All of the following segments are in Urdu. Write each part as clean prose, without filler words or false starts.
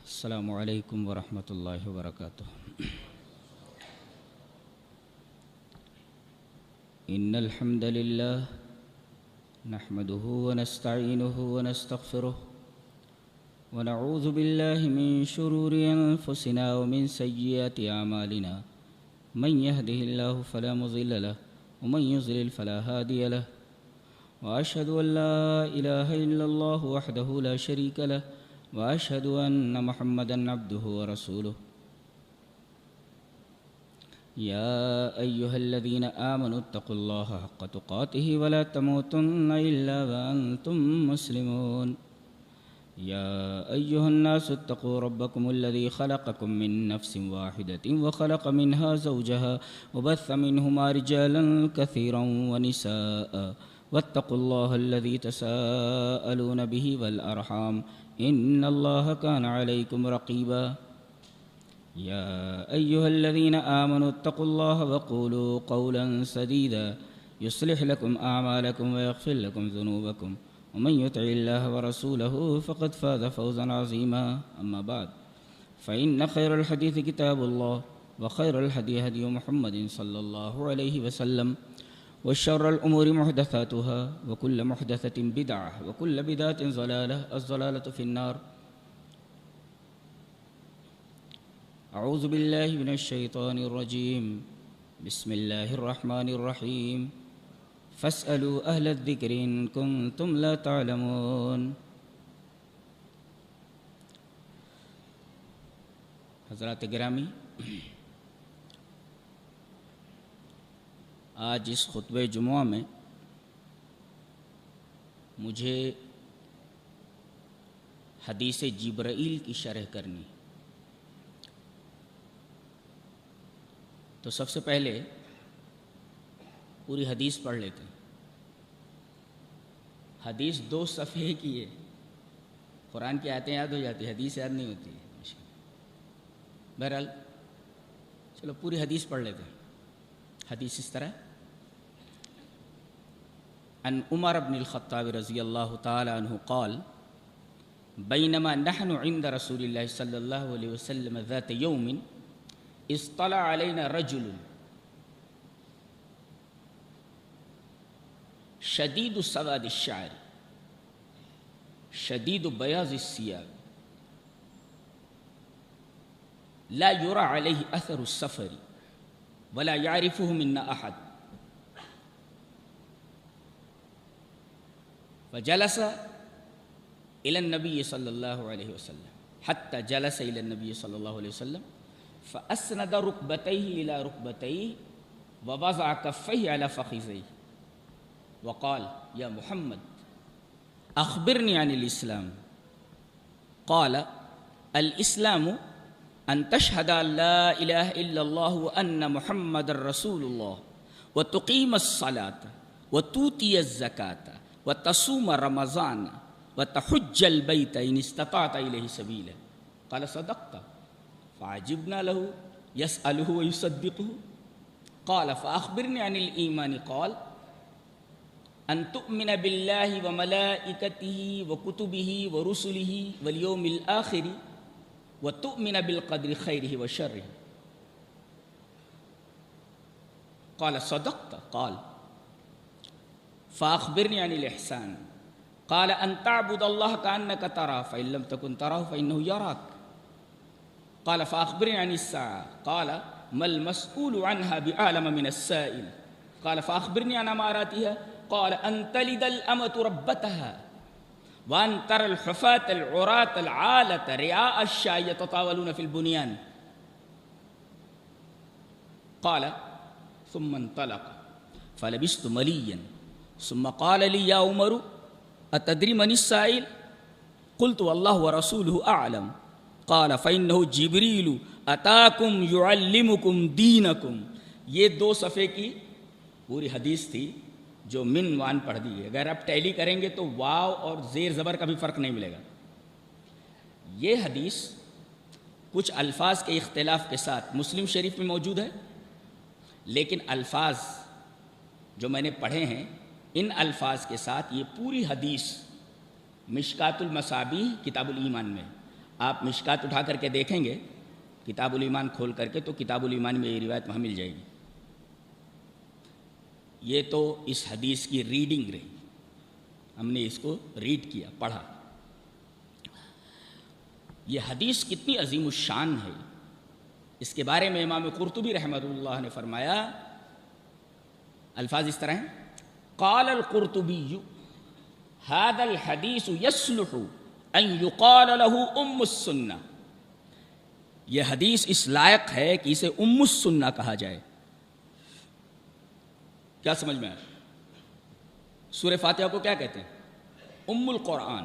السلام علیکم ورحمۃ اللہ وبرکاتہ۔ ان الحمد للہ نحمده ونستعینه ونستغفره ونعوذ باللہ من شرور انفسنا ومن سیئات اعمالنا من يهده الله فلا مضل له ومن يضلل فلا هادي له واشهد ان لا اله الا الله وحده لا شريك له واشهد ان محمدا عبده ورسوله يا ايها الذين امنوا اتقوا الله حق تقاته ولا تموتن الا وانتم مسلمون يا ايها الناس اتقوا ربكم الذي خلقكم من نفس واحدة وخلق منها زوجها وبث منهما رجالا كثيرا ونساء واتقوا الله الذي تساءلون به والارحام ان الله كان عليكم رقيبا يا ايها الذين امنوا اتقوا الله وقولوا قولا سديدا يصلح لكم اعمالكم ويغفر لكم ذنوبكم ومن يطع الله ورسوله فقد فاز فوزا عظيما اما بعد فان خير الحديث كتاب الله وخير الهدي هدي محمد صلى الله عليه وسلم وشر الأمور محدثاتها وكل محدثة بدعة وكل بدعة ضلالة الضلالة في النار أعوذ بالله من الشيطان الرجيم بسم الله الرحمن الرحيم فاسألوا أهل الذكر إن كنتم لا تعلمون۔ حضرات گرامی، آج اس خطبہ جمعہ میں مجھے حدیث جبرائیل کی شرح کرنی، تو سب سے پہلے پوری حدیث پڑھ لیتے ہیں۔ حدیث 2 صفحے کی ہے، قرآن کی آیتیں یاد ہو جاتی ہے، حدیث یاد نہیں ہوتی ہے۔ بہرحال چلو پوری حدیث پڑھ لیتے ہیں۔ حدیث اس طرح: عن عمر بن الخطاب رضی اللہ تعالی عنہ قال بینما نحن عند رسول اللہ صلی اللہ علیہ وسلم ذات یوم اطلع علینا رجل شدید سواد الشعر شدید بیاض الثياب لا يرى عليه اثر السفر ولا يعرفه منا احد فجلس إلى النبي صلى الله عليه وسلم حتى جلس إلى النبي صلى الله عليه وسلم فأسند ركبتيه إلى ركبتيه ووضع كفيه على فخذيه وقال يا محمد أخبرني عن الإسلام قال الإسلام أن تشهد أن لا إله إلا الله وأن محمد رسول الله وتقيم الصلاة وتؤتي الزكاة وتصوم رمضان وتحج البيت إن استطعت إليه سبيلا قال صدقت فعجبنا له يسأله ويصدقه قال فأخبرني عن الإيمان قال أن تؤمن بالله وملائكته وكتبه ورسله واليوم الآخر وتؤمن بالقدر خيره وشره قال صدقت قال فأخبرني عن الإحسان قال أن تعبد الله كأنك تراه فإن لم تكن تراه فإنه يراك قال فأخبرني عن الساعة قال ما المسؤول عنها بأعلم من السائل قال فأخبرني عن أماراتها قال أن تلد الأمة ربتها وأن ترى الحفاة العراة العالة رعاء الشاة يتطاولون في البنيان قال ثم انطلق فلبثت مليا ثم قال لي يا عمر أتدري من السائل قلت والله ورسوله أعلم قال فإنه جبريل أتاكم يعلمكم دينكم۔ یہ 2 صفحے کی پوری حدیث تھی جو من وان پڑھ دی ہے۔ اگر آپ ٹیلی کریں گے تو واو اور زیر زبر کا بھی فرق نہیں ملے گا۔ یہ حدیث کچھ الفاظ کے اختلاف کے ساتھ مسلم شریف میں موجود ہے، لیکن الفاظ جو میں نے پڑھے ہیں ان الفاظ کے ساتھ یہ پوری حدیث مشکات المصابیح کتاب الایمان میں آپ مشکات اٹھا کر کے دیکھیں گے کتاب الایمان کھول کر کے تو کتاب الایمان میں یہ روایت وہاں مل جائے گی. یہ تو اس حدیث کی ریڈنگ رہی، ہم نے اس کو ریڈ کیا، پڑھا. یہ حدیث کتنی عظیم الشان ہے، اس کے بارے میں امام قرطبی رحمۃ اللہ نے فرمایا، الفاظ اس طرح ہیں: قال القرطبی هذا الحدیث يصلح ان يقال له ام السنہ. یہ حدیث اس لائق ہے کہ اسے ام السنہ کہا جائے. کیا سمجھ میں آیا؟ سورہ فاتحہ کو کیا کہتے ہیں؟ ام القرآن.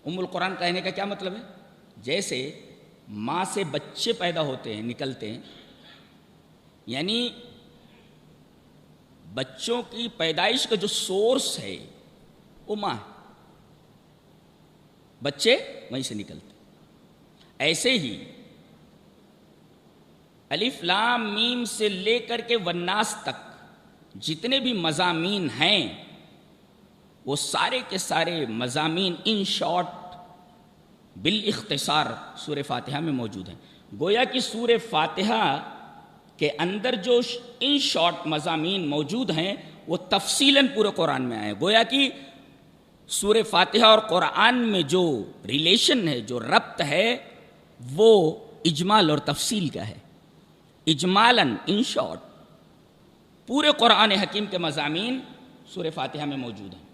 ام القرآن کہنے کا کیا مطلب ہے؟ جیسے ماں سے بچے پیدا ہوتے ہیں، نکلتے ہیں، یعنی بچوں کی پیدائش کا جو سورس ہے وہ ماں ہے، بچے وہیں سے نکلتے. ایسے ہی الف لام میم سے لے کر کے والناس تک جتنے بھی مضامین ہیں وہ سارے کے سارے مضامین ان شارٹ بالاختصار سورہ فاتحہ میں موجود ہیں. گویا کہ سورہ فاتحہ کے اندر جو ان شارٹ مضامین موجود ہیں وہ تفصیلاً پورے قرآن میں آئے. گویا کہ سورہ فاتحہ اور قرآن میں جو ریلیشن ہے، جو ربط ہے، وہ اجمال اور تفصیل کا ہے. اجمالاً ان شارٹ پورے قرآن حکیم کے مضامین سورہ فاتحہ میں موجود ہیں.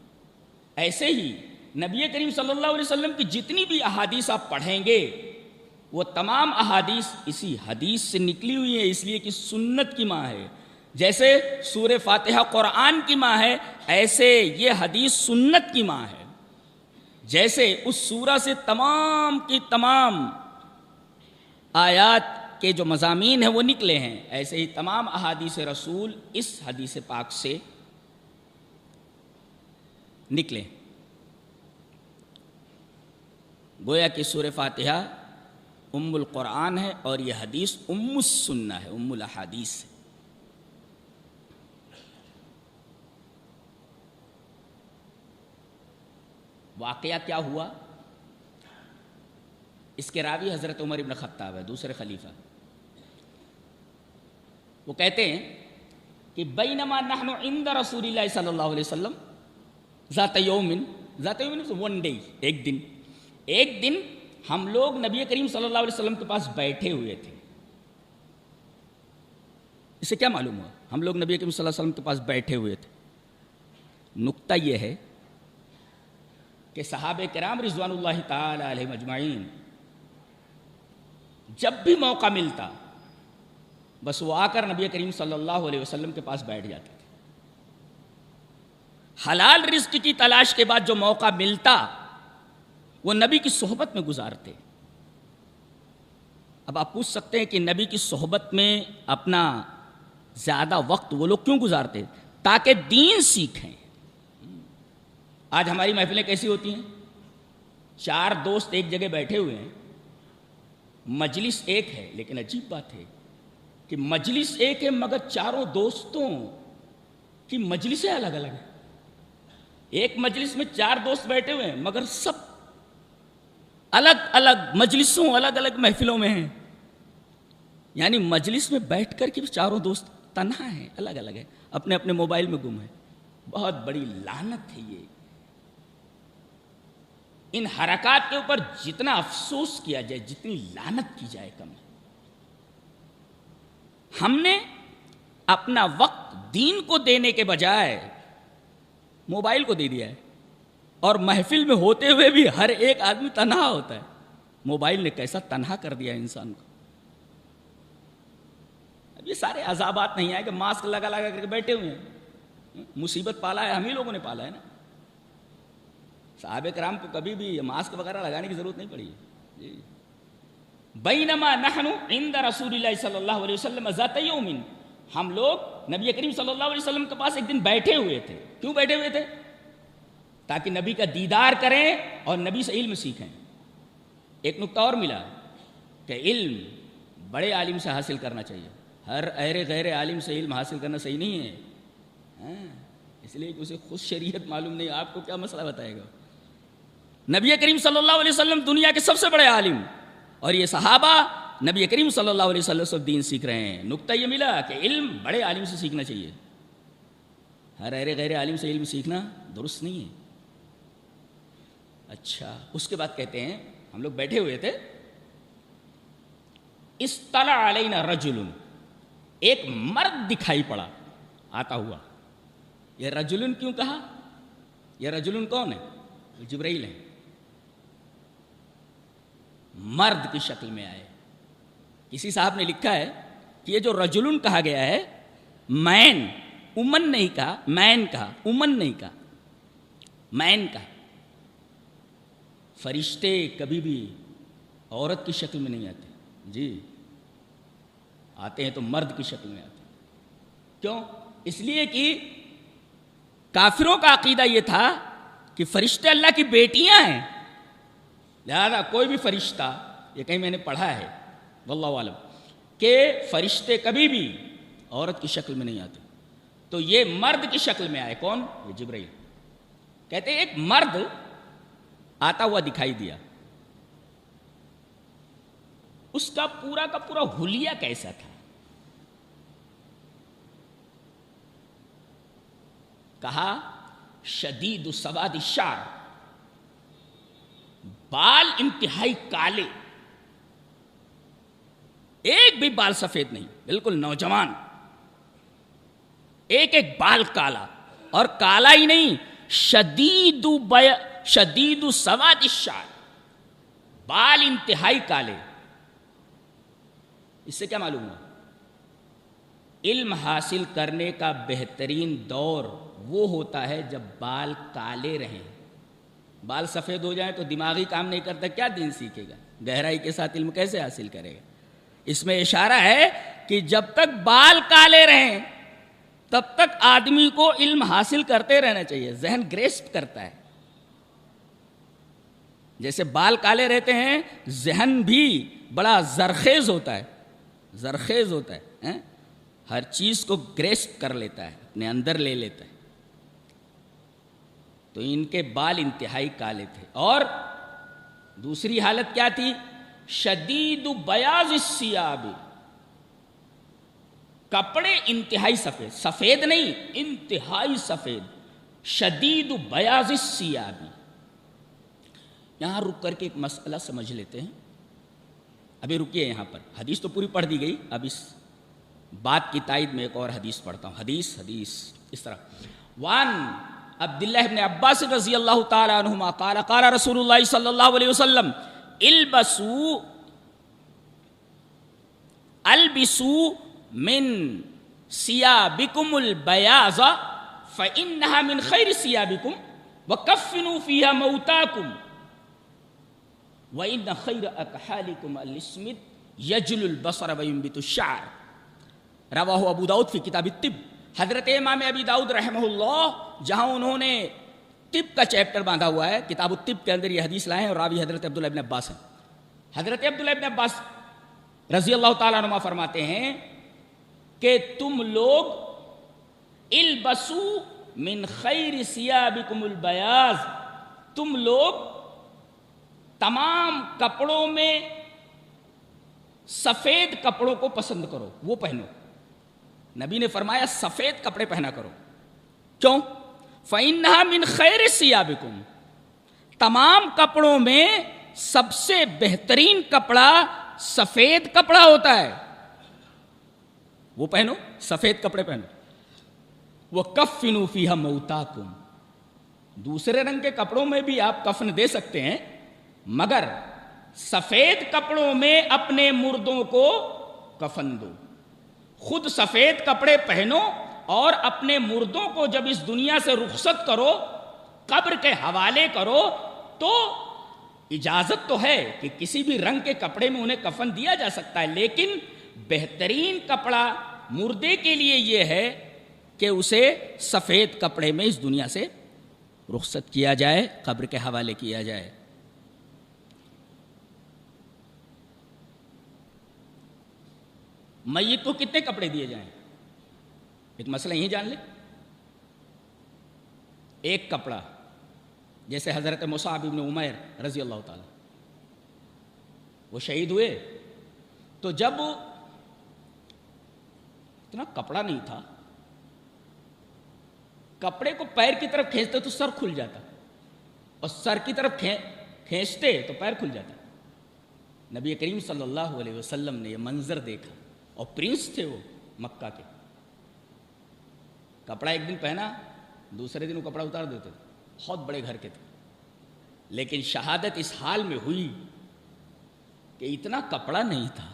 ایسے ہی نبی کریم صلی اللہ علیہ وسلم کی جتنی بھی احادیث آپ پڑھیں گے وہ تمام احادیث اسی حدیث سے نکلی ہوئی ہیں، اس لیے کہ سنت کی ماں ہے. جیسے سورہ فاتحہ قرآن کی ماں ہے، ایسے یہ حدیث سنت کی ماں ہے. جیسے اس سورہ سے تمام کی تمام آیات کے جو مضامین ہیں وہ نکلے ہیں، ایسے ہی تمام احادیث رسول اس حدیث پاک سے نکلے. گویا کہ سورہ فاتحہ ام القرآن ہے اور یہ حدیث ام السنہ ہے، ام الاحادیث ہے. واقعہ کیا ہوا؟ اس کے راوی حضرت عمر ابن خطاب ہے، دوسرے خلیفہ. وہ کہتے ہیں کہ بینما نحن عند رسول اللہ صلی اللہ علیہ وسلم ذات یوم ون ڈے، ایک دن ہم لوگ نبی کریم صلی اللہ علیہ وسلم کے پاس بیٹھے ہوئے تھے. اس سے کیا معلوم ہوا؟ ہم لوگ نبی کریم صلی اللہ علیہ وسلم کے پاس بیٹھے ہوئے تھے. نقطہ یہ ہے کہ صحابہ کرام رضوان اللہ تعالی علیہم اجمعین جب بھی موقع ملتا بس وہ آ کر نبی کریم صلی اللہ علیہ وسلم کے پاس بیٹھ جاتے تھے. حلال رزق کی تلاش کے بعد جو موقع ملتا وہ نبی کی صحبت میں گزارتے. اب آپ پوچھ سکتے ہیں کہ نبی کی صحبت میں اپنا زیادہ وقت وہ لوگ کیوں گزارتے؟ تاکہ دین سیکھیں. آج ہماری محفلیں کیسی ہوتی ہیں؟ 4 دوست ایک جگہ بیٹھے ہوئے ہیں، مجلس ایک ہے، لیکن عجیب بات ہے کہ مجلس ایک ہے مگر چاروں دوستوں کی مجلسیں الگ الگ ہیں. ایک مجلس میں 4 دوست بیٹھے ہوئے ہیں مگر سب الگ الگ مجلسوں، الگ الگ محفلوں میں ہیں. یعنی مجلس میں بیٹھ کر کے چاروں دوست تنہا ہیں، الگ الگ ہیں، اپنے اپنے موبائل میں گم ہیں. بہت بڑی لعنت ہے یہ. ان حرکات کے اوپر جتنا افسوس کیا جائے، جتنی لعنت کی جائے کم ہے. ہم نے اپنا وقت دین کو دینے کے بجائے موبائل کو دے دیا ہے، اور محفل میں ہوتے ہوئے بھی ہر ایک آدمی تنہا ہوتا ہے. موبائل نے کیسا تنہا کر دیا انسان کو. اب یہ سارے عذابات نہیں آئے کہ ماسک لگا لگا کر کے بیٹھے ہوئے ہیں. مصیبت پالا ہے ہم ہی لوگوں نے پالا ہے نا. صحابہ کرام کو کبھی بھی ماسک وغیرہ لگانے کی ضرورت نہیں پڑی. جی. بینما نحن عند رسول اللہ صلی اللہ علیہ وسلم ذات یوم، ہم لوگ نبی کریم صلی اللہ علیہ وسلم کے پاس ایک دن بیٹھے ہوئے تھے. کیوں بیٹھے ہوئے تھے؟ تاکہ نبی کا دیدار کریں اور نبی سے علم سیکھیں. ایک نقطہ اور ملا کہ علم بڑے عالم سے حاصل کرنا چاہیے. ہر غیر عالم سے علم حاصل کرنا صحیح نہیں ہے. اس لیے کہ اسے خود شریعت معلوم نہیں، آپ کو کیا مسئلہ بتائے گا. نبی کریم صلی اللہ علیہ وسلم دنیا کے سب سے بڑے عالم، اور یہ صحابہ نبی کریم صلی اللہ علیہ وسلم سے دین سیکھ رہے ہیں۔ نقطہ یہ ملا کہ علم بڑے عالم سے سیکھنا چاہیے، ہر غیر عالم سے علم سیکھنا درست نہیں ہے۔ اچھا، اس کے بعد کہتے ہیں ہم لوگ بیٹھے ہوئے تھے، اطلع علینا رجل، ایک مرد دکھائی پڑا آتا ہوا۔ یہ رجل کیوں کہا؟ یہ رجل کون ہے؟ جبرائیل ہے، مرد کی شکل میں آئے۔ کسی صاحب نے لکھا ہے کہ یہ جو رجل کہا گیا ہے، مین، امن نہیں کہا، مین کہا، امن نہیں کہا، مین کہا۔ فرشتے کبھی بھی عورت کی شکل میں نہیں آتے، جی آتے ہیں تو مرد کی شکل میں آتے ہیں۔ کیوں؟ اس لیے کہ کافروں کا عقیدہ یہ تھا کہ فرشتے اللہ کی بیٹیاں ہیں، لہذا کوئی بھی فرشتہ، یہ کہیں میں نے پڑھا ہے واللہ عالم، کہ فرشتے کبھی بھی عورت کی شکل میں نہیں آتے، تو یہ مرد کی شکل میں آئے۔ کون؟ یہ جبرائیل۔ کہتے ہیں ایک مرد آتا ہوا دکھائی دیا، اس کا پورا حلیہ کیسا تھا؟ کہا شدید سواد الشعر، بال انتہائی کالے، ایک بھی بال سفید نہیں، بالکل نوجوان، ایک بال کالا، اور کالا ہی نہیں، شدید سواد الشعر، بال انتہائی کالے۔ اس سے کیا معلوم ہوا؟ علم حاصل کرنے کا بہترین دور وہ ہوتا ہے جب بال کالے رہیں۔ بال سفید ہو جائیں تو دماغی کام نہیں کرتا، کیا دین سیکھے گا؟ گہرائی کے ساتھ علم کیسے حاصل کرے گا؟ اس میں اشارہ ہے کہ جب تک بال کالے رہیں تب تک آدمی کو علم حاصل کرتے رہنا چاہیے، ذہن گریسپ کرتا ہے۔ جیسے بال کالے رہتے ہیں، ذہن بھی بڑا زرخیز ہوتا ہے، زرخیز ہوتا ہے، ہر چیز کو گریسپ کر لیتا ہے، اپنے اندر لے لیتا ہے۔ تو ان کے بال انتہائی کالے تھے، اور دوسری حالت کیا تھی؟ شدید بیاض الثیاب، کپڑے انتہائی سفید، سفید نہیں انتہائی سفید، شدید بیاض الثیاب۔ یہاں رک کر کے ایک مسئلہ سمجھ لیتے ہیں، ابھی رکیے یہاں پر، حدیث تو پوری پڑھ دی گئی، اب اس بات کی تائید میں ایک اور حدیث پڑھتا ہوں۔ حدیث اس طرح، وان عبداللہ ابن عباس رضی اللہ تعالی عنہما قال قال رسول اللہ صلی اللہ علیہ وسلم البسوا من ثيابكم البياض فإنها من خير ثيابكم وكفنوا فيها موتاكم وإن خير أكحالكم الأسود يجل البصر وينبت الشعر، رواہ ابو داؤد فی کتاب الطب۔ حضرت امام ابی داؤد رحمہ اللہ جہاں انہوں نے طب کا چیپٹر باندھا ہوا ہے، کتاب الطب کے اندر یہ حدیث لائے ہیں، اور راوی حضرت عبداللہ ابن عباس ہیں۔ حضرت عبداللہ ابن عباس رضی اللہ تعالیٰ عنہ فرماتے ہیں کہ تم لوگ البسوا من خیر ثیابکم البیاض، تم لوگ تمام کپڑوں میں سفید کپڑوں کو پسند کرو، وہ پہنو۔ نبی نے فرمایا سفید کپڑے پہنا کرو، کیوں؟ فَإِنَّهَا مِنْ خَيْرِ ثِيَابِكُمْ، تمام کپڑوں میں سب سے بہترین کپڑا سفید کپڑا ہوتا ہے، وہ پہنو، سفید کپڑے پہنو۔ وَكَفِّنُوا فِيهَا مَوْتَاكُمْ، دوسرے رنگ کے کپڑوں میں بھی آپ کفن دے سکتے ہیں، مگر سفید کپڑوں میں اپنے مردوں کو کفن دو۔ خود سفید کپڑے پہنو اور اپنے مردوں کو جب اس دنیا سے رخصت کرو، قبر کے حوالے کرو، تو اجازت تو ہے کہ کسی بھی رنگ کے کپڑے میں انہیں کفن دیا جا سکتا ہے، لیکن بہترین کپڑا مردے کے لیے یہ ہے کہ اسے سفید کپڑے میں اس دنیا سے رخصت کیا جائے، قبر کے حوالے کیا جائے۔ میت کو کتنے کپڑے دیے جائیں؟ ایک مسئلہ یہی جان لیں، ایک کپڑا جیسے حضرت مصعب بن عمیر رضی اللہ تعالیٰ، وہ شہید ہوئے تو جب اتنا کپڑا نہیں تھا، کپڑے کو پیر کی طرف کھینچتے تو سر کھل جاتا، اور سر کی طرف کھینچتے تو پیر کھل جاتا۔ نبی کریم صلی اللہ علیہ وسلم نے یہ منظر دیکھا، اور پرنس تھے وہ مکہ کے، کپڑا ایک دن پہنا دوسرے دن وہ کپڑا اتار دیتے تھے، بہت بڑے گھر کے تھے، لیکن شہادت اس حال میں ہوئی کہ اتنا کپڑا نہیں تھا۔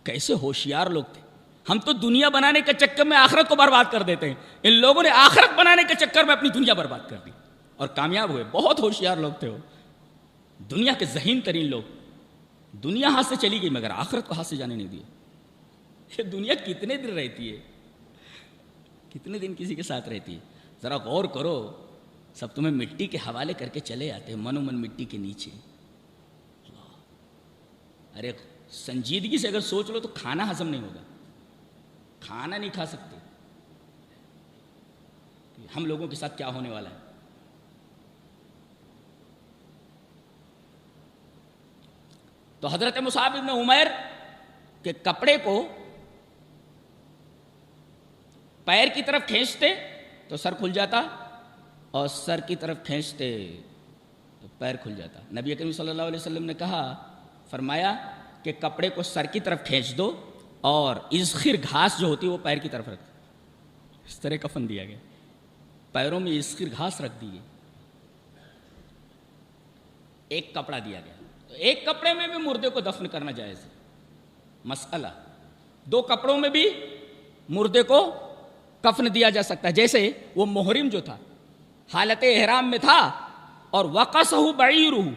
کیسے ہوشیار لوگ تھے! ہم تو دنیا بنانے کے چکر میں آخرت کو برباد کر دیتے ہیں، ان لوگوں نے آخرت بنانے کے چکر میں اپنی دنیا برباد کر دی اور کامیاب ہوئے۔ بہت ہوشیار لوگ تھے وہ، دنیا کے ذہین ترین لوگ۔ دنیا ہاتھ سے چلی گئی مگر آخرت کو ہاتھ سے جانے نہیں دیے۔ یہ دنیا کتنے دن رہتی ہے، کتنے دن کسی کے ساتھ رہتی ہے؟ ذرا غور کرو، سب تمہیں مٹی کے حوالے کر کے چلے آتے ہیں، من و من مٹی کے نیچے۔ ارے سنجیدگی سے اگر سوچ لو تو کھانا ہضم نہیں ہوگا، کھانا نہیں کھا سکتے۔ ہم لوگوں کے ساتھ کیا ہونے والا ہے؟ تو حضرت مصعب بن عمیر کے کپڑے کو پیر کی طرف کھینچتے تو سر کھل جاتا، اور سر کی طرف کھینچتے تو پیر کھل جاتا۔ نبی کریم صلی اللہ علیہ وسلم نے کہا، فرمایا کہ کپڑے کو سر کی طرف کھینچ دو اور اذخر گھاس جو ہوتی ہے وہ پیر کی طرف رکھ دو۔ اس طرح کفن دیا گیا، پیروں میں اذخر گھاس رکھ دی گئی، ایک کپڑا دیا گیا۔ تو ایک کپڑے میں بھی مردے کو دفن کرنا جائز ہے، مسئلہ۔ دو کپڑوں میں بھی مردے کو کفن دیا جا سکتا ہے، جیسے وہ محرم جو تھا حالت احرام میں تھا اور وقصہ بعیرہ،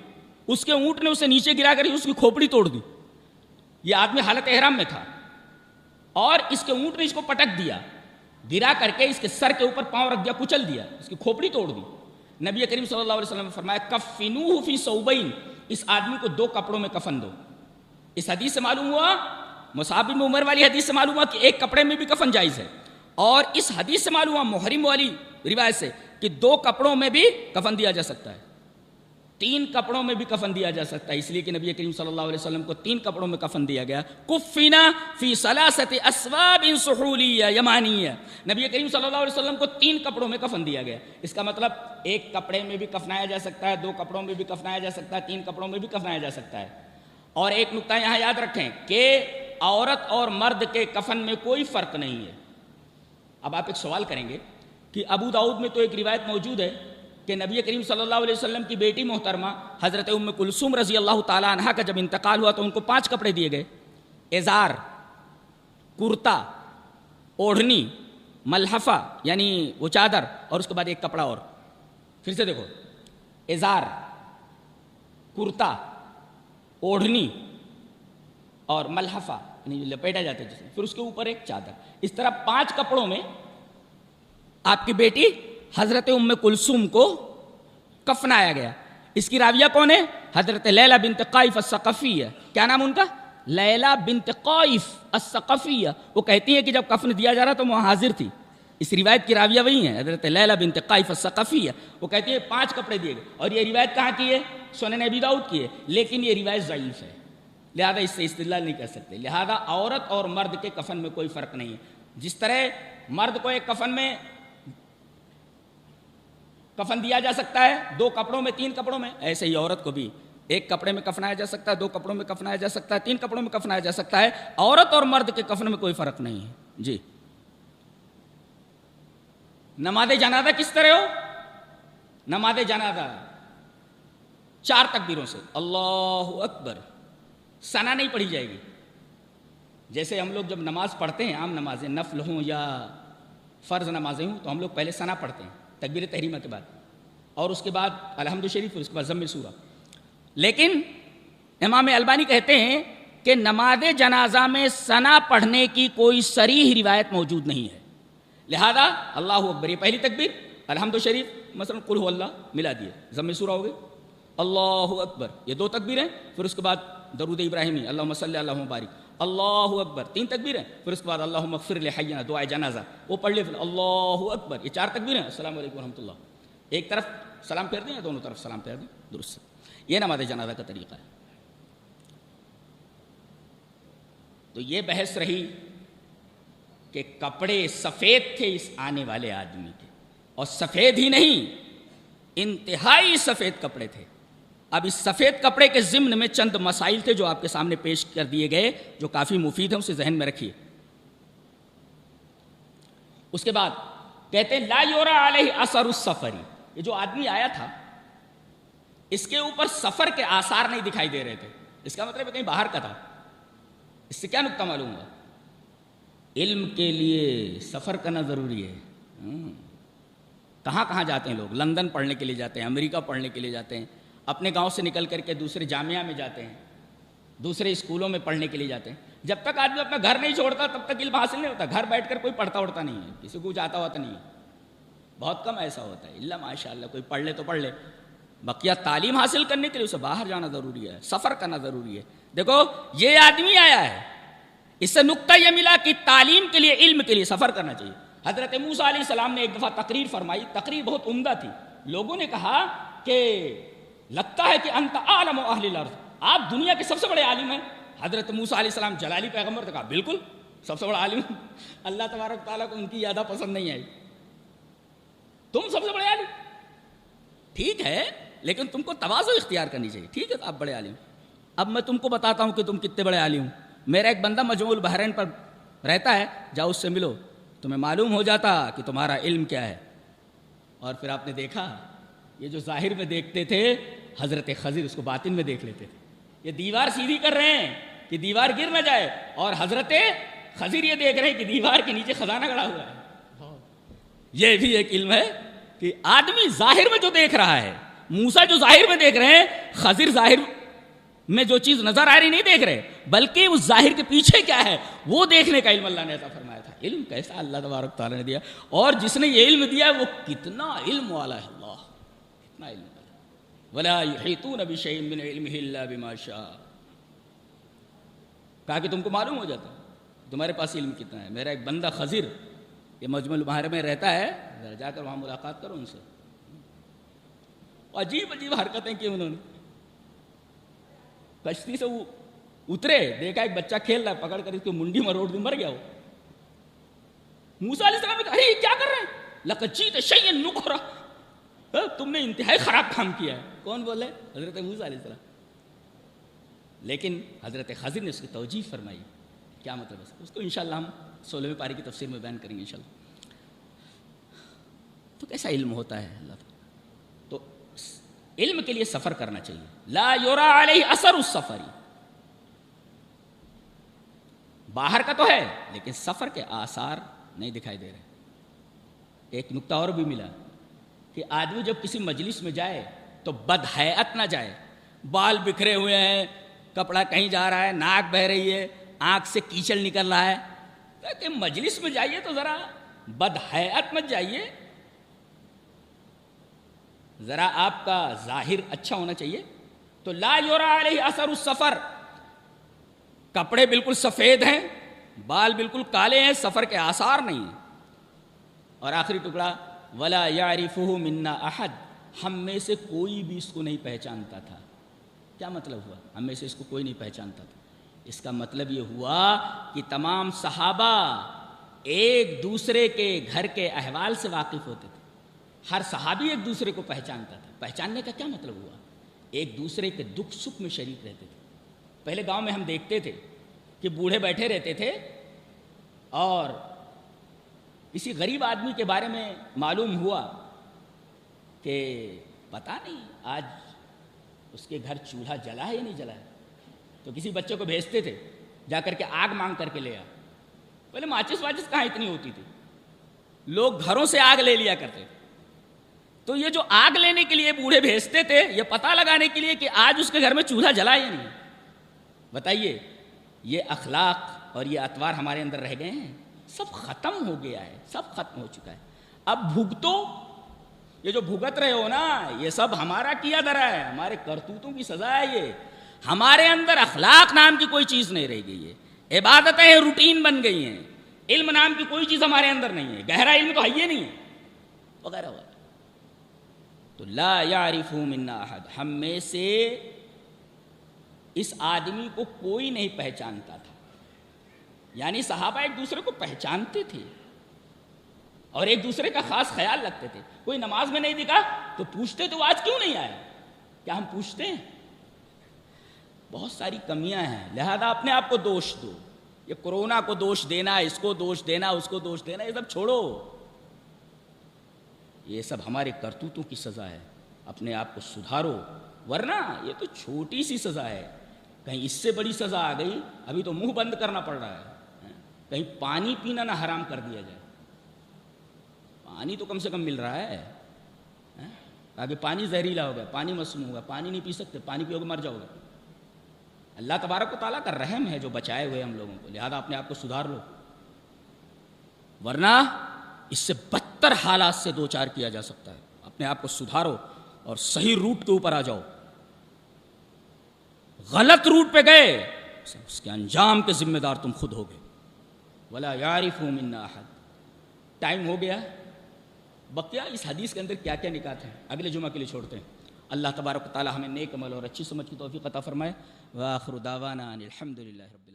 اس کے اونٹ نے اسے نیچے گرا کر اس کی کھوپڑی توڑ دی۔ یہ آدمی حالت احرام میں تھا اور اس کے اونٹ نے اس کو پٹک دیا، گرا کر کے اس کے سر کے اوپر پاؤں رکھ دیا، کچل دیا، اس کی کھوپڑی توڑ دی۔ نبی کریم صلی اللہ علیہ وسلم نے فرمایا کفنوہ فی ثوبین، اس آدمی کو دو کپڑوں میں کفن دو۔ اس حدیث سے معلوم ہوا، مصعب بن عمر والی حدیث سے معلوم ہوا کہ ایک کپڑے میں بھی کفن جائز ہے، اور اس حدیث سے معلوم ہوا محرم والی روایت سے کہ دو کپڑوں میں بھی کفن دیا جا سکتا ہے، تین کپڑوں میں بھی کفن دیا جا سکتا ہے، اس لیے کہ نبی کریم صلی اللہ علیہ وسلم کو تین کپڑوں میں کفن دیا گیا۔ کفنا فی ثلاثۃ اثواب سحولیہ یمانیہ، نبی کریم صلی اللہ علیہ وسلم کو تین کپڑوں میں کفن دیا گیا۔ اس کا مطلب ایک کپڑے میں بھی کفنایا جا سکتا ہے، دو کپڑوں میں بھی کفنایا جا سکتا ہے، تین کپڑوں میں بھی کفنایا جا سکتا ہے۔ اور ایک نقطہ یہاں یاد رکھیں کہ عورت اور مرد کے کفن میں کوئی فرق نہیں ہے۔ اب آپ ایک سوال کریں گے کہ ابو داؤد میں تو ایک روایت موجود ہے کہ نبی کریم صلی اللہ علیہ وسلم کی بیٹی محترمہ حضرت ام کلثوم رضی اللہ تعالیٰ عنہا کا جب انتقال ہوا تو ان کو 5 کپڑے دیے گئے، ازار، کرتا، اوڑھنی، ملحفہ یعنی وہ چادر، اور اس کے بعد ایک کپڑا اور۔ پھر سے دیکھو، ازار، کرتا، اوڑھنی اور ملحفہ یعنی لپیٹا جاتا ہے جس میں، پھر اس کے اوپر ایک چادر۔ اس طرح 5 کپڑوں میں آپ کی بیٹی حضرت ام کلثوم کو کفنایا گیا۔ اس کی راویہ کون ہے؟ حضرت لیلہ بنت قائف الثقفیہ۔ کیا نام ان کا؟ لیلہ بنت قائف الثقفیہ۔ وہ کہتی ہیں کہ جب کفن دیا جا رہا تو وہ حاضر تھی۔ اس روایت کی راویہ وہی ہیں، حضرت لیلہ بنت قائف الثقفیہ۔ وہ کہتی ہے 5 کپڑے دیے گئے، اور یہ روایت کہاں کی ہے؟ سنن ابی داؤد کی ہے، لیکن یہ روایت ضعیف ہے، لہذا اس سے استدلال نہیں کر سکتے۔ لہذا عورت اور مرد کے کفن میں کوئی فرق نہیں ہے۔ جس طرح مرد کو ایک کفن میں کفن دیا جا سکتا ہے 2 کپڑوں میں، 3 کپڑوں میں، ایسے ہی عورت کو بھی ایک کپڑے میں کفنایا جا سکتا ہے، 2 کپڑوں میں کفنایا جا سکتا ہے، 3 کپڑوں میں کفنایا جا سکتا ہے۔ عورت اور مرد کے کفن میں کوئی فرق نہیں ہے۔ جی، نماز جنازہ کس طرح ہو؟ نماز جنازہ 4 تکبیروں سے، اللہ اکبر، ثنا نہیں پڑھی جائے گی۔ جیسے ہم لوگ جب نماز پڑھتے ہیں، عام نمازیں نفل ہوں یا فرض نمازیں ہوں، تو ہم لوگ پہلے ثنا پڑھتے ہیں تکبیر تحریمہ کے بعد، اور اس کے بعد الحمد شریف، اور اس کے بعد ضم سورہ۔ لیکن امام البانی کہتے ہیں کہ نماز جنازہ میں ثنا پڑھنے کی کوئی صریح روایت موجود نہیں ہے، لہذا اللہ اکبر یہ پہلی تکبیر، الحمد شریف مثلا قل هو اللہ ملا دیے، ضم سورہ ہو گئی، اللہ اکبر یہ 2 تکبیریں، پھر اس کے بعد درود ابراہیمی اللہم صلی اللہم بارک، اللہ اکبر 3 تکبیریں، پھر اس کے بعد اللہم اغفر لحینا دعائے جنازہ وہ پڑھ لے، پھر اللہ اکبر یہ 4 تکبیریں، السلام علیکم ورحمۃ اللہ۔ ایک طرف سلام پھیر دیں یا دونوں طرف سلام پھیر دیں، درست. یہ نماز جنازہ کا طریقہ ہے. تو یہ بحث رہی کہ کپڑے سفید تھے اس آنے والے آدمی کے، اور سفید ہی نہیں، انتہائی سفید کپڑے تھے. اب اس سفید کپڑے کے ضمن میں چند مسائل تھے جو آپ کے سامنے پیش کر دیے گئے، جو کافی مفید ہیں، اسے ذہن میں رکھیے. اس کے بعد کہتے ہیں لا یورا علیہ اثر السفر. یہ جو آدمی آیا تھا اس کے اوپر سفر کے آثار نہیں دکھائی دے رہے تھے. اس کا مطلب کہیں باہر کا تھا. اس سے کیا نقطہ معلوم ہوا؟ علم کے لیے سفر کرنا ضروری ہے. کہاں کہاں جاتے ہیں لوگ؟ لندن پڑھنے کے لیے جاتے ہیں، امریکہ پڑھنے کے لیے جاتے ہیں، اپنے گاؤں سے نکل کر کے دوسرے جامعہ میں جاتے ہیں، دوسرے اسکولوں میں پڑھنے کے لیے جاتے ہیں. جب تک آدمی اپنا گھر نہیں چھوڑتا تب تک علم حاصل نہیں ہوتا. گھر بیٹھ کر کوئی پڑھتا اڑتا نہیں ہے، کسی کو جاتا ہوتا نہیں ہے، بہت کم ایسا ہوتا ہے. اللہ ماشاء اللہ کوئی پڑھ لے تو پڑھ لے. بقیہ تعلیم حاصل کرنے کے لیے اسے باہر جانا ضروری ہے، سفر کرنا ضروری ہے. دیکھو یہ آدمی آیا ہے، اس سے نقطہ یہ ملا کہ تعلیم کے لیے، علم کے لیے سفر کرنا چاہیے. حضرت موسیٰ علیہ السلام نے ایک دفعہ تقریر فرمائی، تقریر بہت عمدہ تھی. لوگوں نے کہا کہ لگتا ہے کہ انت اعلم اہل الارض، آپ دنیا کے سب سے بڑے عالم ہیں. حضرت موسیٰ علیہ السلام جلالی پیغمبر نے کہا بالکل سب سے بڑا عالم. اللہ تبارک تعالیٰ کو ان کی زیادہ پسند نہیں آئی. تم سب سے بڑے عالم ٹھیک ہے، لیکن تم کو تواضع اختیار کرنی چاہیے. ٹھیک ہے آپ بڑے عالم. اب میں تم کو بتاتا ہوں کہ تم کتنے بڑے عالم ہو. میرا ایک بندہ مجموع البحرین پر رہتا ہے، جاؤ اس سے ملو، تمہیں معلوم ہو جاتا کہ تمہارا علم کیا ہے. اور پھر آپ نے دیکھا یہ جو ظاہر میں دیکھتے تھے حضرت خضر اس کو باطن میں دیکھ لیتے تھے. یہ دیوار سیدھی کر رہے ہیں کہ دیوار گر نہ جائے، اور حضرت خضر یہ دیکھ رہے ہیں کہ دیوار کے نیچے خزانہ گڑا ہوا ہے. یہ بھی ایک علم ہے کہ آدمی ظاہر میں جو دیکھ رہا ہے، موسیٰ جو ظاہر میں دیکھ رہے ہیں، خضر ظاہر میں جو چیز نظر آ رہی نہیں دیکھ رہے، بلکہ اس ظاہر کے پیچھے کیا ہے وہ دیکھنے کا علم اللہ نے عطا فرمایا تھا. علم کیسا اللہ تبارک تعالیٰ نے دیا، اور جس نے یہ علم دیا وہ کتنا علم والا ہے. اللہ کتنا علم والا. ولا یحیطون بشیء من علمہ الا بما شاء. کہا کہ تم کو معلوم ہو جاتا تمہارے پاس علم کتنا ہے. میرا ایک بندہ خضر یہ مجمع البحر میں رہتا ہے، ذرا جا کر وہاں ملاقات کرو ان سے. عجیب عجیب حرکتیں کی انہوں نے. کشتی سے وہ اترے، دیکھا ایک بچہ کھیل رہا ہے، پکڑ کر اس کو منڈی میں روڑ دی، مر گیا وہ. موسیٰ علیہ السلام نے کہا ارے کیا کر رہے ہیں؟ لقد جئت شیئا نکرا، تم نے انتہائی خراب کام کیا ہے. کون بولے؟ حضرت موسیٰ علیہ السلام. لیکن حضرت خضر نے اس کی توجیہ فرمائی. کیا مطلب ہے اس کو انشاءاللہ ہم 16ویں پاری کی تفسیر میں بیان کریں گے انشاءاللہ. تو کیسا علم ہوتا ہے اللہ. تو علم کے لیے سفر کرنا چاہیے. لا یرا علیہ اثر السفر، باہر کا تو ہے لیکن سفر کے آثار نہیں دکھائی دے رہے. ایک نقطہ اور بھی ملا کہ آدمی جب کسی مجلس میں جائے تو بدحیات نہ جائے. بال بکھرے ہوئے ہیں، کپڑا کہیں جا رہا ہے، ناک بہ رہی ہے، آنکھ سے کیچڑ نکل رہا ہے. کہ مجلس میں جائیے تو ذرا بدحیات مت جائیے، ذرا آپ کا ظاہر اچھا ہونا چاہیے. تو لا یرا علیہ اثر السفر، کپڑے بالکل سفید ہیں، بال بالکل کالے ہیں، سفر کے آثار نہیں ہیں. اور آخری ٹکڑا ولا یعرفہ منا احد، ہم میں سے کوئی بھی اس کو نہیں پہچانتا تھا. کیا مطلب ہوا ہم میں سے اس کو کوئی نہیں پہچانتا تھا؟ اس کا مطلب یہ ہوا کہ تمام صحابہ ایک دوسرے کے گھر کے احوال سے واقف ہوتے تھے. ہر صحابی ایک دوسرے کو پہچانتا تھا. پہچاننے کا کیا مطلب ہوا؟ ایک دوسرے کے دکھ سکھ میں شریک رہتے تھے. پہلے گاؤں میں ہم دیکھتے تھے کہ بوڑھے بیٹھے رہتے تھے اور کسی غریب آدمی کے بارے میں معلوم ہوا کہ پتہ نہیں آج اس کے گھر چولہا جلا ہے یا نہیں جلا ہے، تو کسی بچے کو بھیجتے تھے جا کر کے آگ مانگ کر کے لے آ. پہلے ماچس واچس کہاں اتنی ہوتی تھی، لوگ گھروں سے آگ لے لیا کرتے تھے. تو یہ جو آگ لینے کے لیے بوڑھے بھیجتے تھے یہ پتہ لگانے کے لیے کہ آج اس کے گھر میں چولہا جلا یا نہیں. بتائیے یہ اخلاق اور یہ اطوار ہمارے اندر رہ گئے ہیں؟ سب ختم ہو گیا ہے، سب ختم ہو چکا ہے. اب بھگتو، یہ جو بھگت رہے ہو نا یہ سب ہمارا کیا دھرا ہے، ہمارے کرتوتوں کی سزا ہے. یہ ہمارے اندر اخلاق نام کی کوئی چیز نہیں رہ گئی ہے، عبادتیں روٹین بن گئی ہیں، علم نام کی کوئی چیز ہمارے اندر نہیں ہے، گہرا علم تو ہے ہی نہیں ہے، وغیرہ وغیرہ. تو لا یعرف منا احد، ہم میں سے اس آدمی کو کوئی نہیں پہچانتا تھا. یعنی صحابہ ایک دوسرے کو پہچانتے تھے اور ایک دوسرے کا خاص خیال رکھتے تھے. کوئی نماز میں نہیں دکھا تو پوچھتے تو آج کیوں نہیں آئے. کیا ہم پوچھتے ہیں؟ بہت ساری کمیاں ہیں، لہذا اپنے آپ کو دوش دو. یہ کرونا کو دوش دینا، اس کو دوش دینا، اس کو دوش دینا، یہ سب چھوڑو. یہ سب ہمارے کرتوتوں کی سزا ہے. اپنے آپ کو سدھارو، ورنہ یہ تو چھوٹی سی سزا ہے. کہیں اس سے بڑی سزا آ گئی، ابھی تو منہ بند کرنا پڑ رہا ہے. کہیں پانی پینا نہ حرام کر دیا جائے. پانی تو کم سے کم مل رہا ہے. آگے پانی زہریلا ہو گیا، پانی مسموم ہوگا، پانی نہیں پی سکتے، پانی پیو گے مر جاؤ گے. اللہ تبارک و تعالیٰ کا رحم ہے جو بچائے ہوئے ہم لوگوں کو، لہذا اپنے آپ کو سدھار لو، ورنہ اس سے بدتر حالات سے دو چار کیا جا سکتا ہے. اپنے آپ کو سدھارو اور صحیح روٹ کے اوپر آ جاؤ. غلط روٹ پہ گئے، اس کے انجام کے ذمہ دار تم خود ہوگے. ولا یعرف منا احد. ٹائم ہو گیا. بقیہ اس حدیث کے اندر کیا کیا نکات ہیں اگلے جمعہ کے لیے چھوڑتے ہیں. اللہ تبارک و تعالی ہمیں نیک عمل اور اچھی سمجھ کی توفیق عطا فرمائے. وآخر دعوانا ان الحمد للہ رب